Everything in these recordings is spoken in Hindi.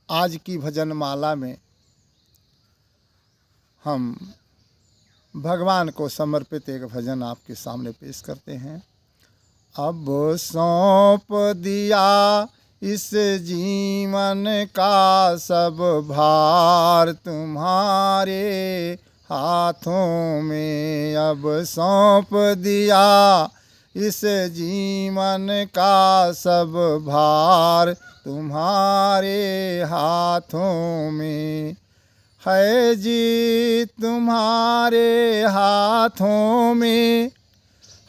आज की भजन माला में हम भगवान को समर्पित एक भजन आपके सामने पेश करते हैं। अब सौंप दिया इस जीवन का सब भार तुम्हारे हाथों में। अब सौंप दिया इस जीवन का सब भार तुम्हारे हाथों में। है जीत तुम्हारे हाथों में,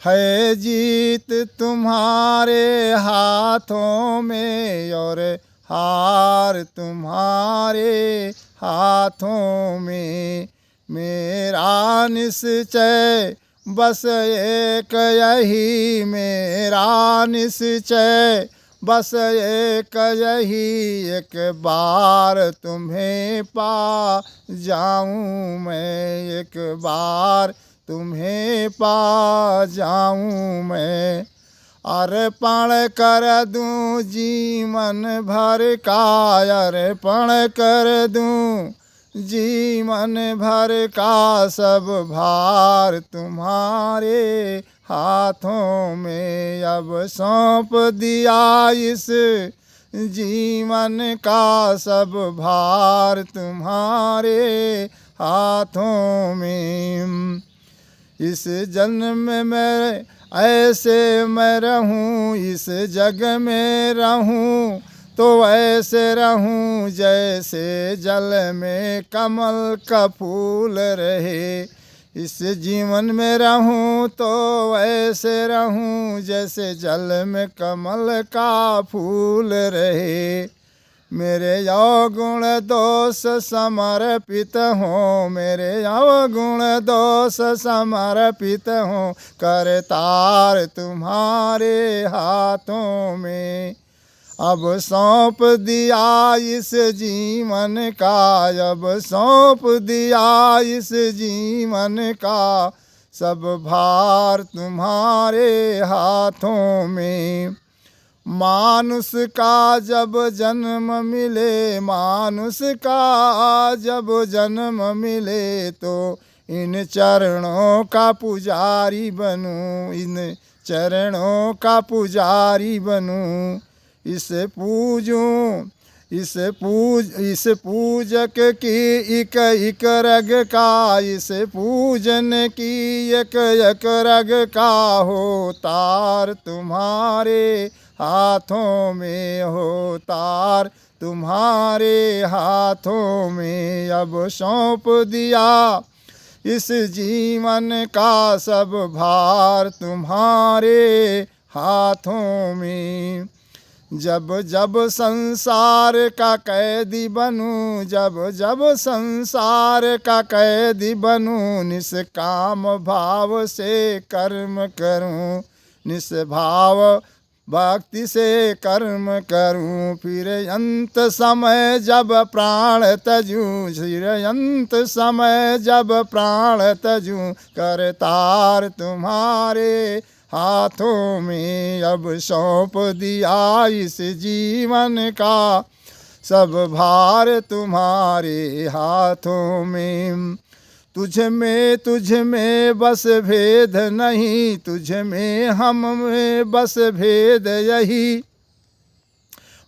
है जीत तुम्हारे हाथों में, और हार तुम्हारे हाथों में। मेरा निश्चय बस एक यही, मेरा निश्चय बस एक यही, एक बार तुम्हें पा जाऊं मैं, एक बार तुम्हें पा जाऊं मैं। अर्पण कर दूं जीवन भर का, अर्पण कर दूं जीवन भर का सब भार तुम्हारे हाथों में। अब सौंप दिया इस जीवन का सब भार तुम्हारे हाथों में। इस जन्म में ऐसे मैं रहूं, इस जग में रहूं तो ऐसे रहूं जैसे जल में कमल का फूल रहे। इस जीवन में रहूं तो ऐसे रहूं जैसे जल में कमल का फूल रहे। मेरे अवगुण दोष समर्पित हों, मेरे अवगुण दोष समर्पित हों, करतार तुम्हारे हाथों में। अब सौंप दिया इस जीवन का, अब सौंप दिया इस जीवन का सब भार तुम्हारे हाथों में। मानुष का जब जन्म मिले, मानुष का जब जन्म मिले, तो इन चरणों का पुजारी बनूं, इन चरणों का पुजारी बनूं। इस पूजक की एक एक रग का, इस पूजन की एक एक रग का हो तार तुम्हारे हाथों में, हो तार तुम्हारे हाथों में। अब सौंप दिया इस जीवन का सब भार तुम्हारे हाथों में। जब जब संसार का कैदी बनूं, जब जब संसार का कैदी बनूं, निष्काम भाव से कर्म करूं, निष्भाव भक्ति से कर्म करूं। फिर अंत समय जब प्राण तजूं, फिर अंत समय जब प्राण तजूं, करतार तुम्हारे हाथों में। अब सौंप दिया इस जीवन का सब भार तुम्हारे हाथों में। तुझ में बस भेद नहीं, तुझ में हम में बस भेद यही।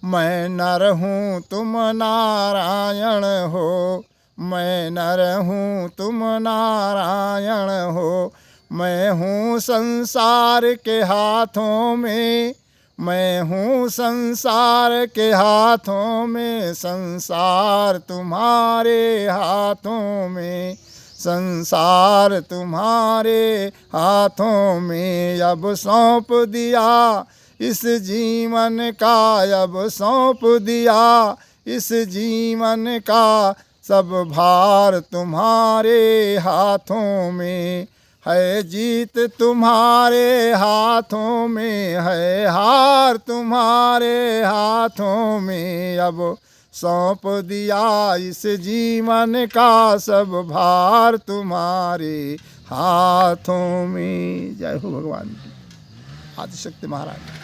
मैं नर हूँ तुम नारायण हो, मैं नर हूँ तुम नारायण हो। मैं हूँ संसार के हाथों में, मैं हूँ संसार के हाथों में, संसार तुम्हारे हाथों में, संसार तुम्हारे हाथों में। अब सौंप दिया इस जीवन का, अब सौंप दिया इस जीवन का सब भार तुम्हारे हाथों में। है जीत तुम्हारे हाथों में, है हार तुम्हारे हाथों में। अब सौंप दिया इस जीवन का सब भार तुम्हारे हाथों में। जय हो भगवान आदिशक्ति महाराज।